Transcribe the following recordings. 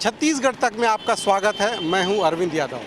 छत्तीसगढ़ तक में आपका स्वागत है। मैं हूं अरविंद यादव।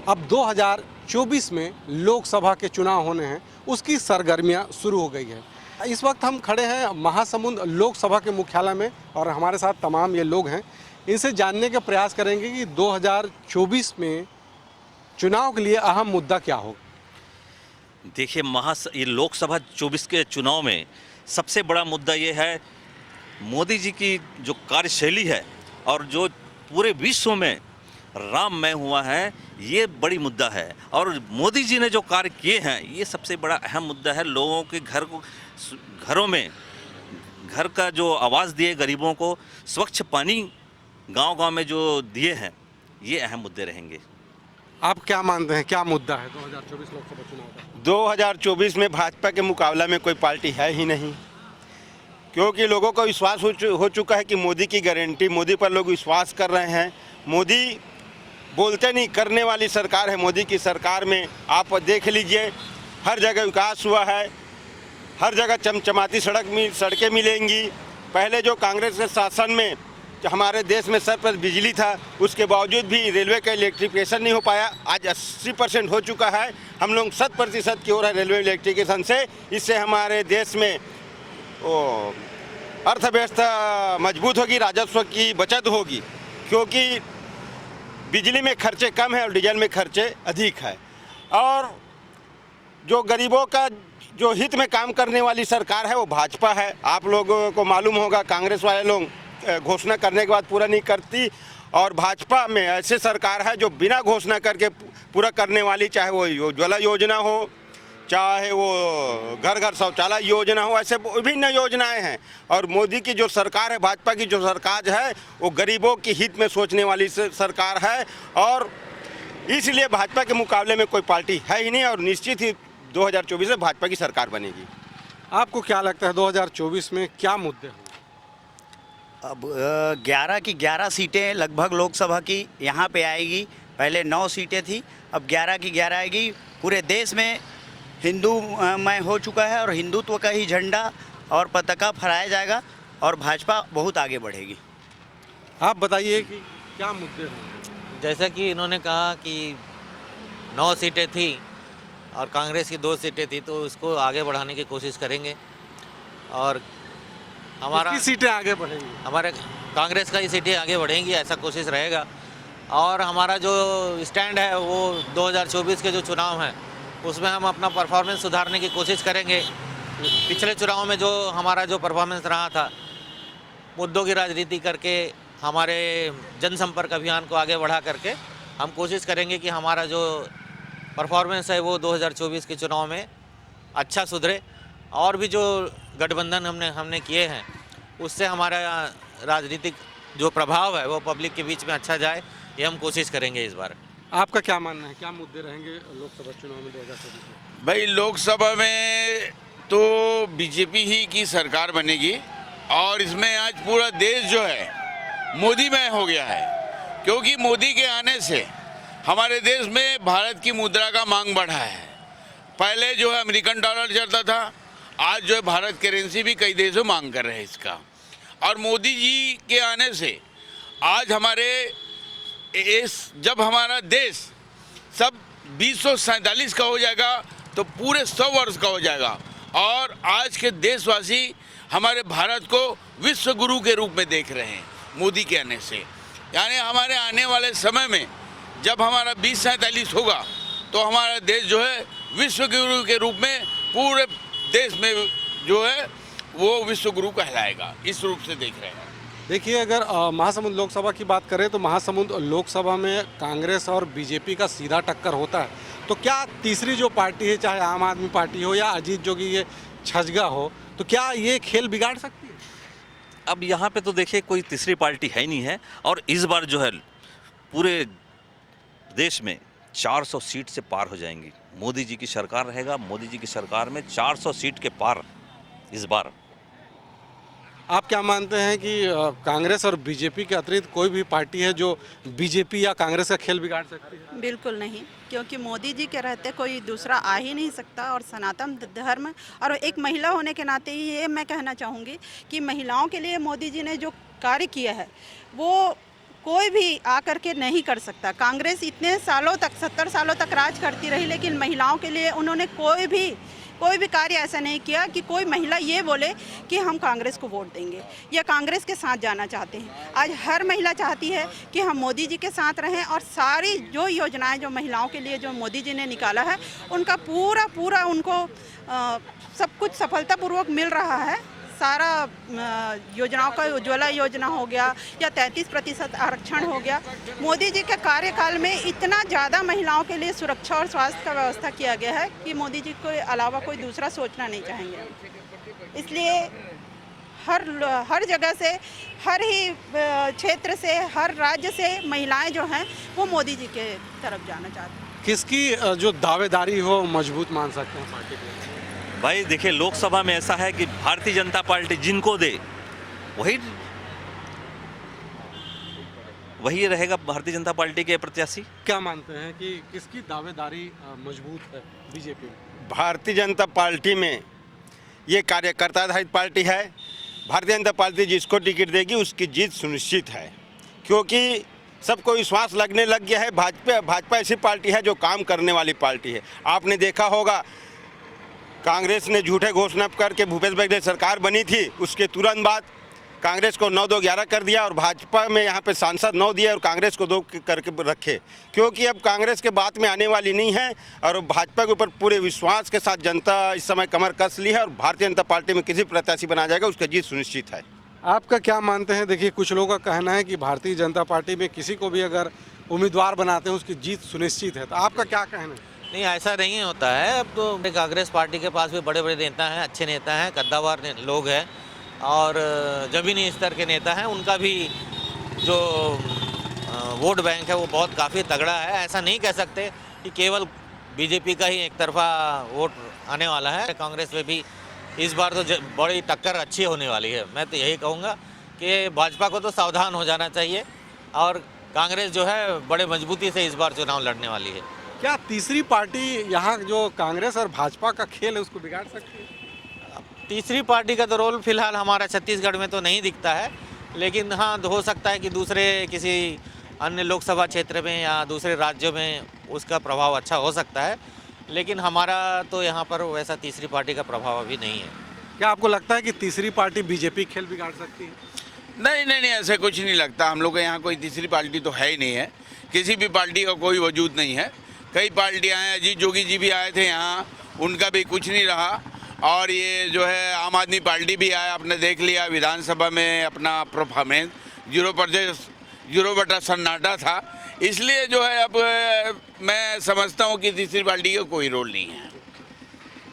अब 2024 में लोकसभा के चुनाव होने हैं, उसकी सरगर्मियां शुरू हो गई है। इस वक्त हम खड़े हैं महासमुंद लोकसभा के मुख्यालय में और हमारे साथ तमाम ये लोग हैं। इनसे जानने का प्रयास करेंगे कि 2024 में चुनाव के लिए अहम मुद्दा क्या हो। देखिए ये लोकसभा 24 के चुनाव में सबसे बड़ा मुद्दा ये है मोदी जी की जो कार्यशैली है और जो पूरे विश्व में राममय हुआ है, ये बड़ी मुद्दा है। और मोदी जी ने जो कार्य किए हैं, ये सबसे बड़ा अहम मुद्दा है। लोगों के घरों में घर का जो आवाज़ दिए, गरीबों को स्वच्छ पानी गांव-गांव में जो दिए हैं, ये अहम मुद्दे रहेंगे। आप क्या मानते हैं, क्या मुद्दा है 2024 लोकसभा चुनाव का? 2024 में भाजपा के मुकाबला में कोई पार्टी है ही नहीं, क्योंकि लोगों को विश्वास हो चुका है कि मोदी की गारंटी, मोदी पर लोग विश्वास कर रहे हैं। मोदी बोलते नहीं, करने वाली सरकार है। मोदी की सरकार में आप देख लीजिए, हर जगह विकास हुआ है, हर जगह चमचमाती सड़कें मिलेंगी। पहले जो कांग्रेस के शासन में हमारे देश में सर पर बिजली था, उसके बावजूद भी रेलवे का इलेक्ट्रिफिकेशन नहीं हो पाया। आज 80% हो चुका है। हम लोग 100% की ओर है रेलवे इलेक्ट्रिफिकेशन से। इससे हमारे देश में अर्थव्यवस्था मजबूत होगी, राजस्व की बचत होगी, क्योंकि बिजली में खर्चे कम है और डीजल में खर्चे अधिक है। और जो गरीबों का जो हित में काम करने वाली सरकार है वो भाजपा है। आप लोगों को मालूम होगा, कांग्रेस वाले लोग घोषणा करने के बाद पूरा नहीं करती, और भाजपा में ऐसे सरकार है जो बिना घोषणा करके पूरा करने वाली, चाहे वो उज्ज्वला योजना हो, चाहे वो घर घर शौचालय योजना हो, ऐसे विभिन्न योजनाएं हैं। और मोदी की जो सरकार है, भाजपा की जो सरकार है, वो गरीबों के हित में सोचने वाली सरकार है। और इसलिए भाजपा के मुकाबले में कोई पार्टी है ही नहीं, और निश्चित ही 2024 में भाजपा की सरकार बनेगी। आपको क्या लगता है 2024 में क्या मुद्दे होंगे? अब 11 की 11 सीटें लगभग लोकसभा की यहाँ पे आएगी। पहले 9 सीटें थी, अब 11 की 11 आएगी। पूरे देश में हिंदूमय हो चुका है और हिंदुत्व का ही झंडा और पताका फहराया जाएगा और भाजपा बहुत आगे बढ़ेगी। आप बताइए कि क्या मुद्दे होंगे। जैसा कि इन्होंने कहा कि 9 सीटें थी और कांग्रेस की 2 सीटें थी, तो इसको आगे बढ़ाने की कोशिश करेंगे। और हमारा कितनी सीटें आगे बढ़ेंगी? हमारे कांग्रेस का ही सीटें आगे बढ़ेंगी, ऐसा कोशिश रहेगा। और हमारा जो स्टैंड है वो 2024 के जो चुनाव हैं, उसमें हम अपना परफॉर्मेंस सुधारने की कोशिश करेंगे। पिछले चुनाव में जो हमारा जो परफॉर्मेंस रहा था, मुद्दों की राजनीति करके, हमारे जनसंपर्क अभियान को आगे बढ़ा करके हम कोशिश करेंगे कि हमारा जो परफॉर्मेंस है वो 2024 के चुनाव में अच्छा सुधरे। और भी जो गठबंधन हमने किए हैं, उससे हमारा राजनीतिक जो प्रभाव है वो पब्लिक के बीच में अच्छा जाए, ये हम कोशिश करेंगे इस बार। आपका क्या मानना है, क्या मुद्दे रहेंगे लोकसभा चुनाव में 2024 में? भाई लोकसभा में तो बीजेपी ही की सरकार बनेगी, और इसमें आज पूरा देश जो है मोदीमय हो गया है, क्योंकि मोदी के आने से हमारे देश में भारत की मुद्रा का मांग बढ़ा है। पहले जो है अमेरिकन डॉलर चलता था, आज जो है भारत करेंसी भी कई देशों मांग कर रहे हैं इसका। और मोदी जी के आने से आज जब हमारा देश सब 2047 का हो जाएगा तो पूरे 100 वर्ष का हो जाएगा। और आज के देशवासी हमारे भारत को विश्व गुरु के रूप में देख रहे हैं मोदी के आने से। यानी हमारे आने वाले समय में जब हमारा 2047 होगा तो हमारा देश जो है विश्व गुरु के रूप में पूरे देश में जो है वो विश्व गुरु कहलाएगा। इस रूप से देख रहे हैं। देखिए, अगर महासमुंद लोकसभा की बात करें तो महासमुंद लोकसभा में कांग्रेस और बीजेपी का सीधा टक्कर होता है, तो क्या तीसरी जो पार्टी है, चाहे आम आदमी पार्टी हो या अजीत जोगी ये छजगा हो, तो क्या ये खेल बिगाड़ सकती है? अब यहाँ पे तो देखिए कोई तीसरी पार्टी है ही नहीं है। और इस बार जो है पूरे देश में 400 सीट से पार हो जाएंगी। मोदी जी की सरकार रहेगा, मोदी जी की सरकार में 400 सीट के पार इस बार। आप क्या मानते हैं कि कांग्रेस और बीजेपी के अतिरिक्त कोई भी पार्टी है जो बीजेपी या कांग्रेस का खेल बिगाड़ सकती है? बिल्कुल नहीं, क्योंकि मोदी जी के रहते कोई दूसरा आ ही नहीं सकता। और सनातन धर्म और एक महिला होने के नाते ये मैं कहना चाहूँगी कि महिलाओं के लिए मोदी जी ने जो कार्य किया है वो कोई भी आकर के नहीं कर सकता। कांग्रेस इतने सालों तक 70 सालों तक राज करती रही, लेकिन महिलाओं के लिए उन्होंने कोई भी कार्य ऐसा नहीं किया कि कोई महिला ये बोले कि हम कांग्रेस को वोट देंगे या कांग्रेस के साथ जाना चाहते हैं। आज हर महिला चाहती है कि हम मोदी जी के साथ रहें और सारी जो योजनाएं जो महिलाओं के लिए जो मोदी जी ने निकाला है उनका पूरा उनको सब कुछ सफलतापूर्वक मिल रहा है। सारा योजनाओं का उज्ज्वला योजना हो गया या 33% आरक्षण हो गया। मोदी जी के कार्यकाल में इतना ज़्यादा महिलाओं के लिए सुरक्षा और स्वास्थ्य का व्यवस्था किया गया है कि मोदी जी के अलावा कोई दूसरा सोचना नहीं चाहेंगे। इसलिए हर जगह से, हर ही क्षेत्र से, हर राज्य से महिलाएं जो हैं वो मोदी जी के तरफ जाना चाहती हैं। किसकी जो दावेदारी हो मजबूत मान सकते हैं पार्टी के? भाई देखिए, लोकसभा में ऐसा है कि भारतीय जनता पार्टी जिनको दे वही रहेगा भारतीय जनता पार्टी के प्रत्याशी। क्या मानते हैं कि किसकी दावेदारी मजबूत है बीजेपी में? भारतीय जनता पार्टी में ये कार्यकर्ता आधारित पार्टी है। भारतीय जनता पार्टी जिसको टिकट देगी उसकी जीत सुनिश्चित है, क्योंकि सबको विश्वास लगने लग गया है। भाजपा ऐसी पार्टी है जो काम करने वाली पार्टी है। आपने देखा होगा कांग्रेस ने झूठे घोषणा करके भूपेश बघेल सरकार बनी थी, उसके तुरंत बाद कांग्रेस को 9-2-11 कर दिया और भाजपा में यहाँ पे सांसद 9 दिए और कांग्रेस को 2 करके रखे, क्योंकि अब कांग्रेस के बात में आने वाली नहीं है और भाजपा के ऊपर पूरे विश्वास के साथ जनता इस समय कमर कस ली है और भारतीय जनता पार्टी में किसी प्रत्याशी बना जाएगा उसका जीत सुनिश्चित है। आपका क्या मानते हैं? देखिए, कुछ लोगों का कहना है कि भारतीय जनता पार्टी में किसी को भी अगर उम्मीदवार बनाते हैं उसकी जीत सुनिश्चित है, तो आपका क्या कहना है? नहीं, ऐसा नहीं होता है। अब तो कांग्रेस पार्टी के पास भी बड़े बड़े नेता हैं, अच्छे नेता हैं, कद्दावर लोग हैं और जमीनी स्तर के नेता हैं। उनका भी जो वोट बैंक है वो बहुत काफ़ी तगड़ा है। ऐसा नहीं कह सकते कि केवल बीजेपी का ही एक तरफा वोट आने वाला है। कांग्रेस में भी इस बार तो बड़ी टक्कर अच्छी होने वाली है। मैं तो यही कहूँगा कि भाजपा को तो सावधान हो जाना चाहिए और कांग्रेस जो है बड़े मजबूती से इस बार चुनाव लड़ने वाली है। क्या तीसरी पार्टी यहाँ जो कांग्रेस और भाजपा का खेल है उसको बिगाड़ सकती है? तीसरी पार्टी का तो रोल फिलहाल हमारा छत्तीसगढ़ में तो नहीं दिखता है, लेकिन हाँ हो सकता है कि दूसरे किसी अन्य लोकसभा क्षेत्र में या दूसरे राज्यों में उसका प्रभाव अच्छा हो सकता है, लेकिन हमारा तो यहाँ पर वैसा तीसरी पार्टी का प्रभाव अभी नहीं है। क्या आपको लगता है कि तीसरी पार्टी बीजेपी खेल बिगाड़ सकती है? नहीं, ऐसा कुछ नहीं लगता। हम लोग के यहाँ कोई तीसरी पार्टी तो है ही नहीं है। किसी भी पार्टी का कोई वजूद नहीं है। कई पार्टियां हैं, अजीत जोगी जी भी आए थे यहाँ, उनका भी कुछ नहीं रहा। और ये जो है आम आदमी पार्टी भी आया, आपने देख लिया विधानसभा में अपना परफॉर्मेंस 0% सन्नाटा था। इसलिए जो है अब मैं समझता हूँ कि तीसरी पार्टी का कोई रोल नहीं है।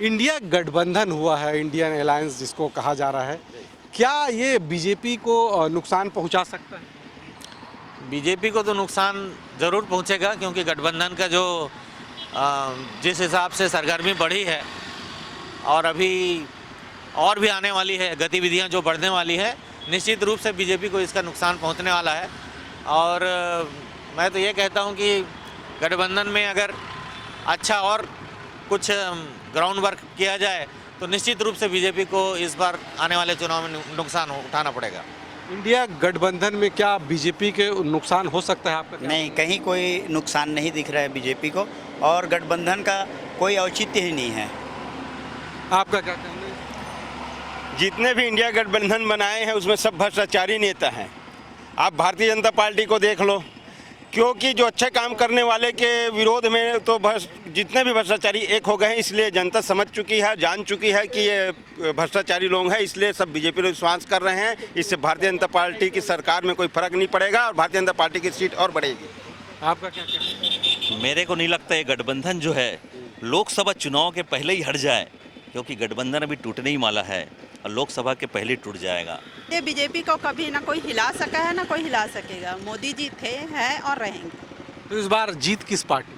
इंडिया गठबंधन हुआ है, इंडियन अलायंस जिसको कहा जा रहा है, क्या ये बीजेपी को नुकसान पहुंचा सकता है? बीजेपी को तो नुकसान ज़रूर पहुंचेगा, क्योंकि गठबंधन का जो जिस हिसाब से सरगर्मी बढ़ी है और अभी और भी आने वाली है, गतिविधियां जो बढ़ने वाली है, निश्चित रूप से बीजेपी को इसका नुकसान पहुंचने वाला है। और मैं तो ये कहता हूं कि गठबंधन में अगर अच्छा और कुछ ग्राउंड वर्क किया जाए तो निश्चित रूप से बीजेपी को इस बार आने वाले चुनाव में नुकसान उठाना पड़ेगा। इंडिया गठबंधन में क्या बीजेपी के नुकसान हो सकता है आपका? नहीं, कहीं कोई नुकसान नहीं दिख रहा है बीजेपी को और गठबंधन का कोई औचित्य ही नहीं है। आपका क्या कहना है? जितने भी इंडिया गठबंधन बनाए हैं उसमें सब भ्रष्टाचारी नेता हैं। आप भारतीय जनता पार्टी को देख लो, क्योंकि जो अच्छे काम करने वाले के विरोध में तो जितने भी भ्रष्टाचारी एक हो गए हैं, इसलिए जनता समझ चुकी है, जान चुकी है कि ये भ्रष्टाचारी लोग हैं, इसलिए सब बीजेपी पर विश्वास कर रहे हैं। इससे भारतीय जनता पार्टी की सरकार में कोई फर्क नहीं पड़ेगा और भारतीय जनता पार्टी की सीट और बढ़ेगी। आपका क्या कहना है? मेरे को नहीं लगता ये गठबंधन जो है लोकसभा चुनाव के पहले ही हट जाए, क्योंकि गठबंधन अभी टूटने ही वाला है और लोकसभा के पहले टूट जाएगा। ये बीजेपी को कभी ना कोई हिला सका है ना कोई हिला सकेगा। मोदी जी थे, हैं और रहेंगे। तो इस बार जीत किस पार्टी?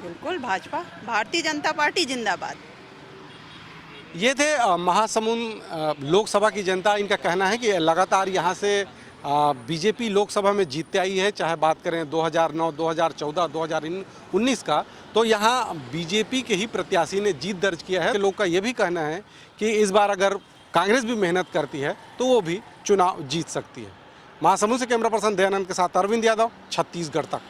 बिल्कुल भाजपा, भारतीय जनता पार्टी जिंदाबाद। ये थे महासमुंद लोकसभा की जनता। इनका कहना है कि लगातार यहाँ से बीजेपी लोकसभा में जीतते आई है, चाहे बात करें 2009, 2014, 2019 का, तो यहाँ बीजेपी के ही प्रत्याशी ने जीत दर्ज किया है। लोग का ये भी कहना है कि इस बार अगर कांग्रेस भी मेहनत करती है तो वो भी चुनाव जीत सकती है। महासमुंद से कैमरा पर्सन दयानंद के साथ अरविंद यादव, छत्तीसगढ़ तक।